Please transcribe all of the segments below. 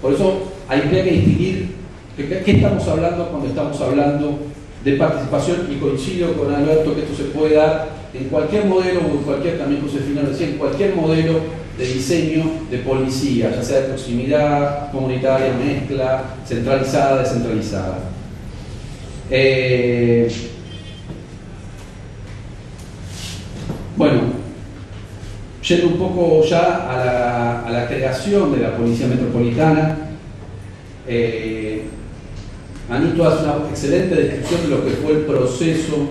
Por eso habría que distinguir qué estamos hablando cuando estamos hablando de participación, y coincido con Alberto que esto se puede dar en cualquier modelo, o en cualquier, también Josefina decía, en cualquier modelo de diseño de policía, ya sea de proximidad, comunitaria, mezcla, centralizada, descentralizada. Bueno, yendo un poco ya a la creación de la Policía Metropolitana, Anito hace una excelente descripción de lo que fue el proceso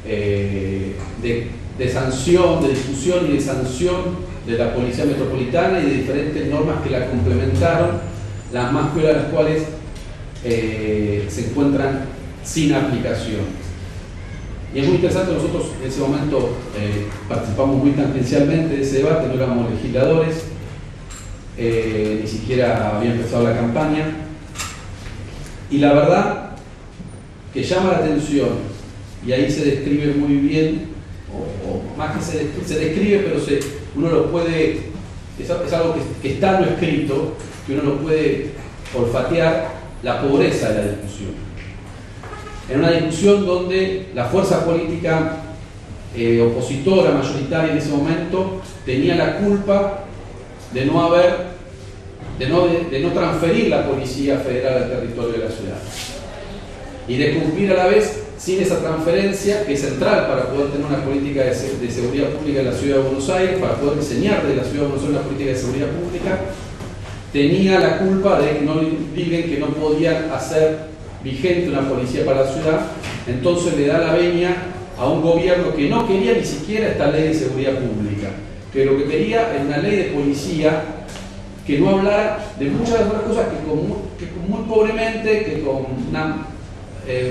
de sanción, de discusión y de sanción de la Policía Metropolitana y de diferentes normas que la complementaron, las más piolas de las cuales se encuentran sin aplicación. Y es muy interesante, nosotros en ese momento participamos muy tangencialmente de ese debate, no éramos legisladores, ni siquiera había empezado la campaña, y la verdad que llama la atención, y ahí se describe muy bien, o más que se describe, pero uno lo puede, es algo que está no escrito, que uno lo puede olfatear, la pobreza de la discusión. En una discusión donde la fuerza política opositora mayoritaria en ese momento tenía la culpa de no transferir la Policía Federal al territorio de la ciudad y de cumplir a la vez sin esa transferencia, que es central para poder tener una política de seguridad pública en la ciudad de Buenos Aires, para poder diseñar desde la ciudad de Buenos Aires una política de seguridad pública, tenía la culpa de que no digan que no podían hacer vigente una policía para la ciudad. Entonces le da la venia a un gobierno que no quería ni siquiera esta ley de seguridad pública, que lo que quería era una ley de policía que no hablara de muchas otras cosas, que muy pobremente, que con una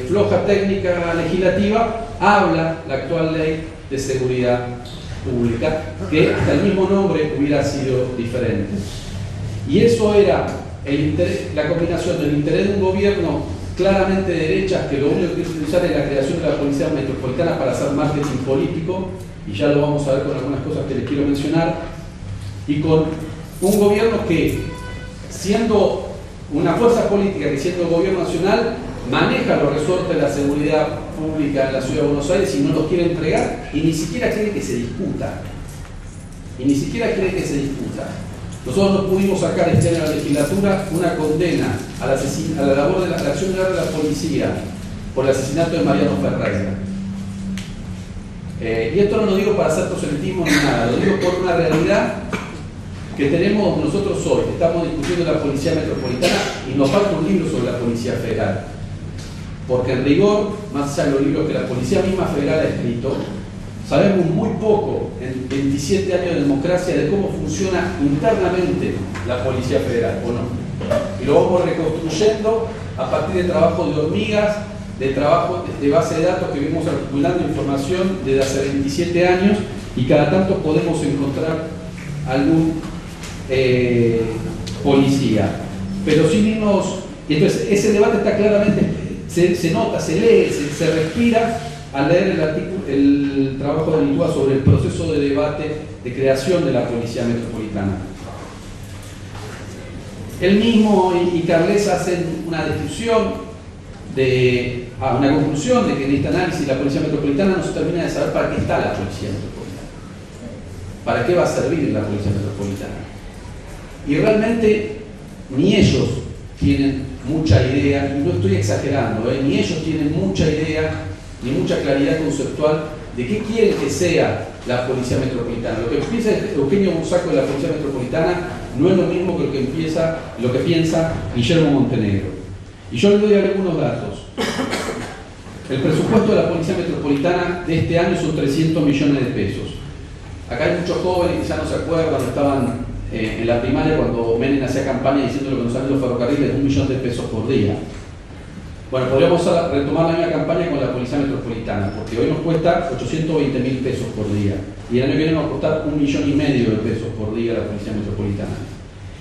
floja técnica legislativa, habla la actual ley de seguridad pública, que hasta el mismo nombre hubiera sido diferente. Y eso era la combinación del interés de un gobierno claramente de derechas, que lo único que quiere utilizar es la creación de la Policía Metropolitana para hacer marketing político, y ya lo vamos a ver con algunas cosas que les quiero mencionar, y con un gobierno que, siendo una fuerza política, que siendo gobierno nacional, maneja los resortes de la seguridad pública en la ciudad de Buenos Aires y no los quiere entregar, y ni siquiera quiere que se discuta. Nosotros no pudimos sacar este año de la legislatura una condena a la labor de la acción de la policía por el asesinato de Mariano Ferreira. Y esto no lo digo para hacer proselitismo ni nada, lo digo por una realidad que tenemos nosotros hoy. Estamos discutiendo la Policía Metropolitana y nos falta un libro sobre la Policía Federal. Porque en rigor, más allá de los libros que la Policía misma Federal ha escrito, sabemos muy poco en 27 años de democracia de cómo funciona internamente la Policía Federal, ¿o no? Y lo vamos reconstruyendo a partir de trabajo de hormigas, de trabajo de base de datos que vimos articulando información desde hace 27 años, y cada tanto podemos encontrar algún policía. Pero sin irnos, entonces ese debate está claramente, se nota, se lee, se respira al leer el trabajo de Anitúa sobre el proceso de debate de creación de la Policía Metropolitana. Él mismo y Carles hacen una descripción una conclusión de que en este análisis la Policía Metropolitana no se termina de saber para qué está la Policía Metropolitana, para qué va a servir la Policía Metropolitana. Y realmente ni ellos tienen mucha idea, y no estoy exagerando, ni ellos tienen mucha idea ni mucha claridad conceptual de qué quieren que sea la Policía Metropolitana. Lo que piensa Eugenio Bursaco de la Policía Metropolitana no es lo mismo que lo que piensa Guillermo Montenegro. Y yo les doy algunos datos. El presupuesto de la Policía Metropolitana de este año son 300 millones de pesos. Acá hay muchos jóvenes que ya no se acuerdan, estaban en la primaria cuando Menem hacía campaña diciendo lo que nos salen los ferrocarriles, 1 millón de pesos por día. Bueno, podríamos retomar la misma campaña con la Policía Metropolitana, porque hoy nos cuesta 820.000 pesos por día, y el año que viene nos va a costar 1,5 millones de pesos por día la Policía Metropolitana.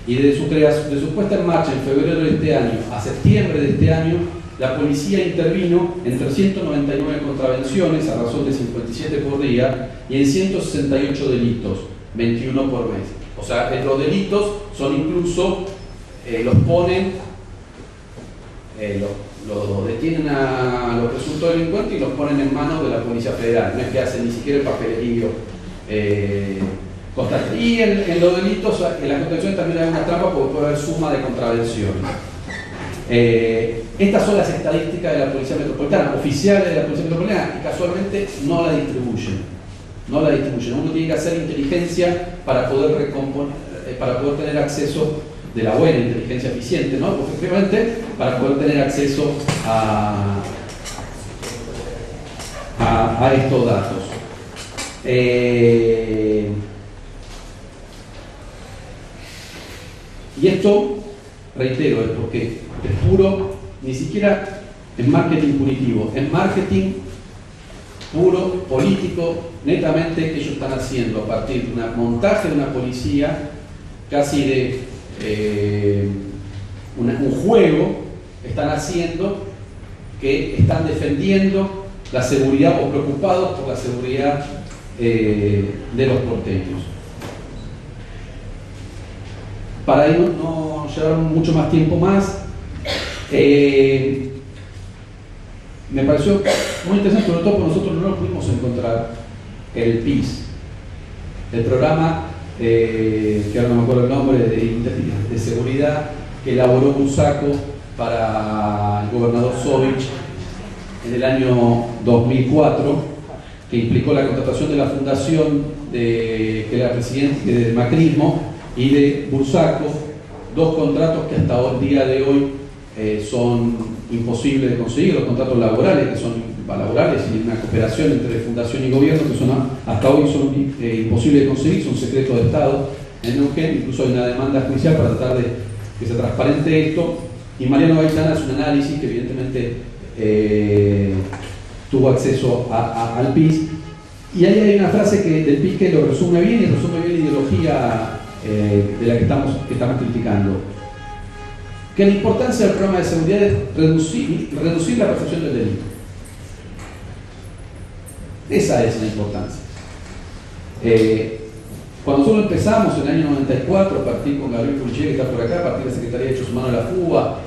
Y desde su puesta en marcha en febrero de este año a septiembre de este año, la policía intervino en 399 contravenciones a razón de 57 por día y en 168 delitos, 21 por mes. O sea, los delitos son incluso, los ponen, los detienen a los presuntos delincuentes y los ponen en manos de la Policía Federal. No es que hacen ni siquiera el papelerío constante. Y en los delitos, en las contradicciones también hay una trampa porque puede haber suma de contravenciones. Estas son las estadísticas de la Policía Metropolitana, oficiales de la Policía Metropolitana, y casualmente no la distribuyen. Uno tiene que hacer inteligencia para poder recomponer, para poder tener acceso de la buena inteligencia eficiente, ¿no? Efectivamente, para poder tener acceso a estos datos. Y esto, reitero, es porque es puro, ni siquiera en marketing punitivo, en marketing puro, político, netamente, que ellos están haciendo a partir de un montaje de una policía, casi de un juego, están haciendo que están defendiendo la seguridad o preocupados por la seguridad de los porteños. Para ello no llevar mucho más tiempo más, me pareció muy interesante, sobre todo porque nosotros no lo pudimos encontrar, el PIS, el programa, que ahora no me acuerdo el nombre, de seguridad que elaboró Bursaco para el gobernador Sovich en el año 2004, que implicó la contratación de la fundación que era presidente del macrismo y de Bursaco, dos contratos que hasta el día de hoy son imposibles de conseguir, los contratos laborales, que son laborales y una cooperación entre fundación y gobierno, que hasta hoy son imposibles de conseguir, son secretos de Estado en Neuquén. Incluso hay una demanda judicial para tratar de que se transparente esto, y Mariano Gaitán hace un análisis que evidentemente tuvo acceso al PIS, y ahí hay una frase del PIS que lo resume bien, y resume bien la ideología de la que estamos criticando, que la importancia del programa de seguridad es reducir la percepción del delito. Esa es la importancia. Cuando nosotros empezamos en el año 94, a partir con Gabriel Pulchier, que está por acá, a partir de la Secretaría de Derechos Humanos de la FUBA,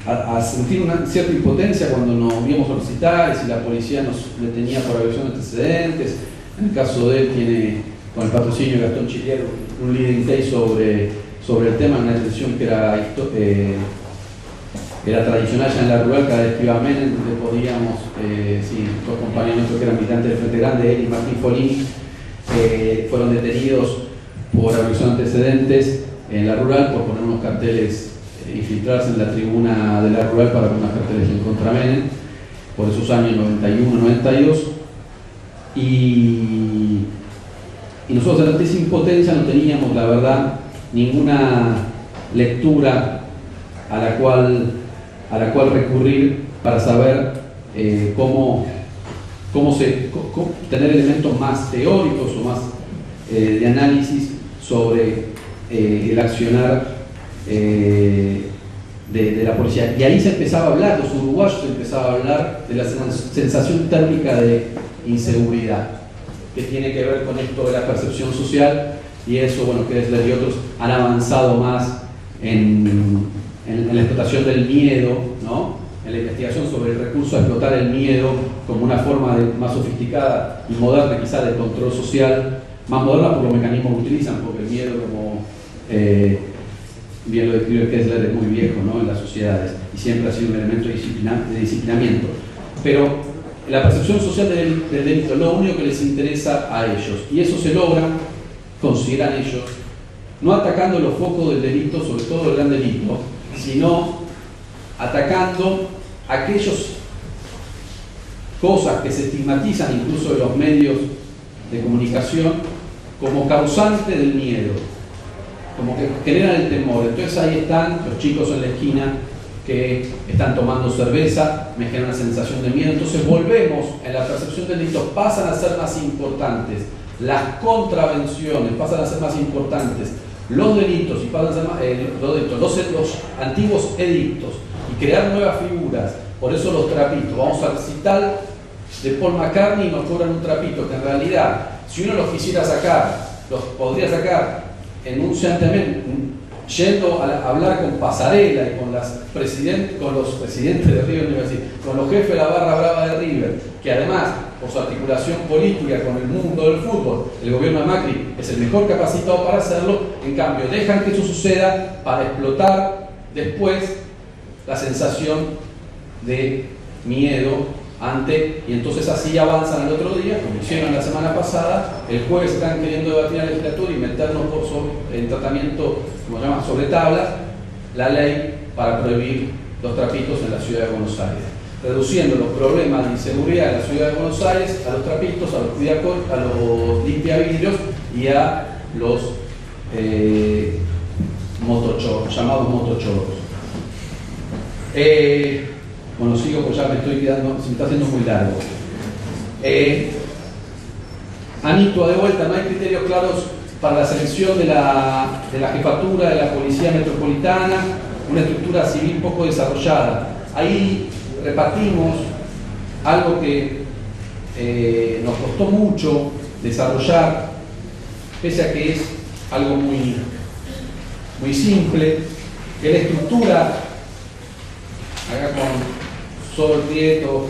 a sentir una cierta impotencia cuando nos íbamos a solicitar y si la policía nos detenía por violación de antecedentes. En el caso de él, tiene con el patrocinio de Gastón Chiliero un leading case sobre el tema, una detención que era tradicional ya en la rural. Cada vez que iba a Menem, donde podíamos, dos compañeros nuestros que eran militantes del Frente Grande, él y Martín Folini, fueron detenidos por violación de antecedentes en la rural por poner unos carteles, infiltrarse en la tribuna de la rural para poner unos carteles en contra Menem, por esos años 91-92. Y nosotros ante esa impotencia no teníamos, la verdad, ninguna lectura a la cual recurrir para saber cómo tener elementos más teóricos o más de análisis sobre el accionar de la policía. Y ahí se empezaba a hablar, los uruguayos empezaban a hablar de la sensación térmica de inseguridad, que tiene que ver con esto de la percepción social, y eso, bueno, que Kessler y otros han avanzado más en la explotación del miedo, ¿no? En la investigación sobre el recurso a explotar el miedo como una forma más sofisticada y moderna quizá de control social, más moderna por los mecanismos que utilizan, porque el miedo, como bien lo describe Kessler, es muy viejo, ¿no? En las sociedades, y siempre ha sido un elemento de disciplinamiento. Pero la percepción social del delito es lo único que les interesa a ellos, y eso se logra, consideran ellos, no atacando los focos del delito, sobre todo el gran delito, sino atacando aquellas cosas que se estigmatizan incluso en los medios de comunicación como causante del miedo, como que generan el temor. Entonces ahí están los chicos en la esquina que están tomando cerveza, me genera una sensación de miedo. Entonces volvemos en la percepción del delito, pasan a ser más importantes las contravenciones, pasan a ser más importantes los delitos, y pasan a ser más, los antiguos edictos, y crear nuevas figuras. Por eso los trapitos, vamos al recital de Paul McCartney y nos cobran un trapito, que en realidad, si uno los quisiera sacar los podría sacar enunciantemente, yendo a hablar con Pasarela y con los presidentes de River University, con los jefes de la barra brava de River, que además, por su articulación política con el mundo del fútbol, el gobierno de Macri es el mejor capacitado para hacerlo. En cambio, dejan que eso suceda para explotar después la sensación de miedo y entonces así avanzan al otro día, como hicieron la semana pasada. El jueves están queriendo debatir la legislatura y meternos en tratamiento, como se llama, sobre tablas, la ley para prohibir los trapitos en la ciudad de Buenos Aires, reduciendo los problemas de inseguridad en la ciudad de Buenos Aires a los trapitos, a los limpiavidrios y a los llamados motochorros. Bueno, sigo porque ya me estoy quedando, se me está haciendo muy largo. Anito, de vuelta, no hay criterios claros para la selección de la jefatura de la Policía Metropolitana, una estructura civil poco desarrollada. Ahí repartimos algo que nos costó mucho desarrollar, pese a que es algo muy, muy simple, que la estructura, acá con Sol Prieto,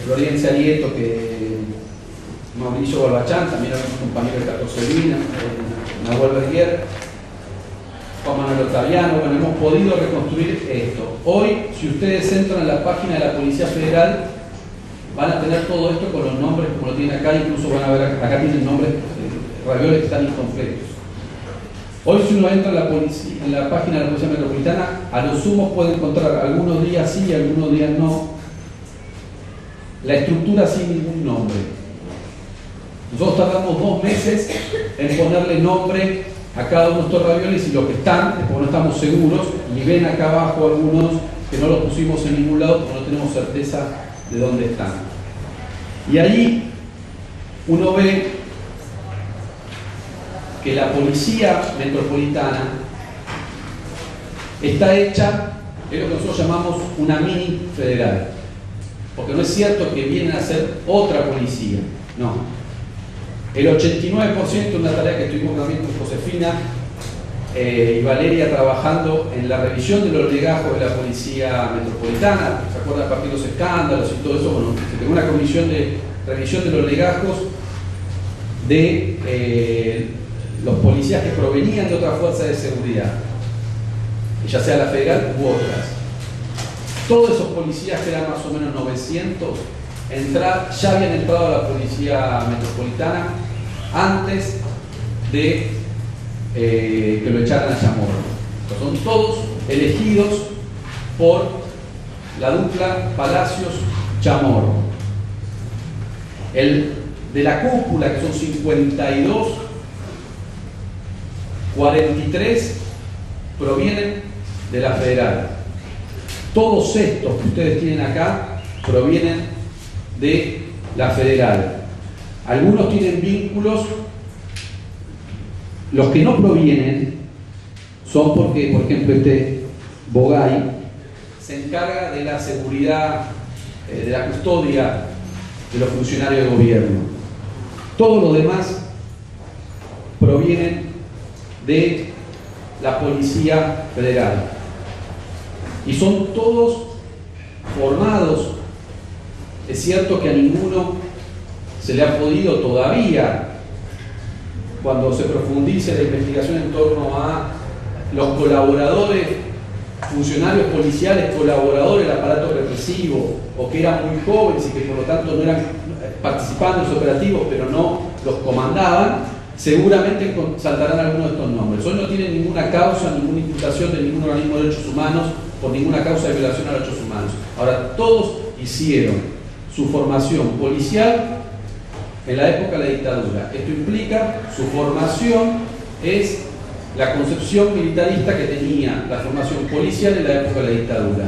Florencia Lieto, que Mauricio Balbachán, también era un compañero de 14 Lina, Nahuel Berguer, Juan Manuel Otaviano. Bueno, hemos podido reconstruir esto. Hoy, si ustedes entran en la página de la Policía Federal, van a tener todo esto con los nombres como lo tienen acá, incluso van a ver acá tienen nombres ravioles que están incompletos. Hoy, si uno entra en la página de la Policía Metropolitana, a lo sumo puede encontrar algunos días sí y algunos días no la estructura sin ningún nombre. Nosotros tardamos 2 meses en ponerle nombre a cada uno de estos ravioles, y los que están, es porque no estamos seguros, y ven acá abajo algunos que no los pusimos en ningún lado porque no tenemos certeza de dónde están. Y ahí uno ve que la Policía Metropolitana está hecha, es lo que nosotros llamamos una mini federal, porque no es cierto que vienen a ser otra policía, no. El 89% de una tarea que estuvimos también con Josefina y Valeria trabajando en la revisión de los legajos de la Policía Metropolitana, ¿se acuerdan? A partir de los escándalos y todo eso? Bueno, se creó una comisión de revisión de los legajos de los policías que provenían de otras fuerzas de seguridad, ya sea la federal u otras. Todos esos policías, que eran más o menos 900, ya habían entrado a la Policía Metropolitana antes de que lo echaran a Chamorro. Son todos elegidos por la dupla Palacios-Chamorro. El de la cúpula, que son 52, 43 provienen de la federal. Todos estos que ustedes tienen acá provienen de la federal. Algunos tienen vínculos. Los que no provienen son porque, por ejemplo, este Bogay se encarga de la seguridad, de la custodia de los funcionarios de gobierno. Todos los demás provienen de la Policía Federal. Y son todos formados. Es cierto que a ninguno se le ha podido todavía, cuando se profundice la investigación en torno a los colaboradores, funcionarios policiales, colaboradores del aparato represivo, o que eran muy jóvenes y que por lo tanto no eran participantes en los operativos, pero no los comandaban, seguramente saltarán algunos de estos nombres. Hoy no tienen ninguna causa, ninguna imputación de ningún organismo de derechos humanos por ninguna causa de violación a los derechos humanos. Ahora, todos hicieron su formación policial en la época de la dictadura. Esto implica, su formación es la concepción militarista que tenía la formación policial en la época de la dictadura.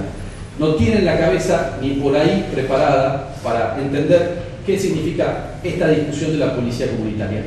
No tienen la cabeza ni por ahí preparada para entender qué significa esta discusión de la policía comunitaria.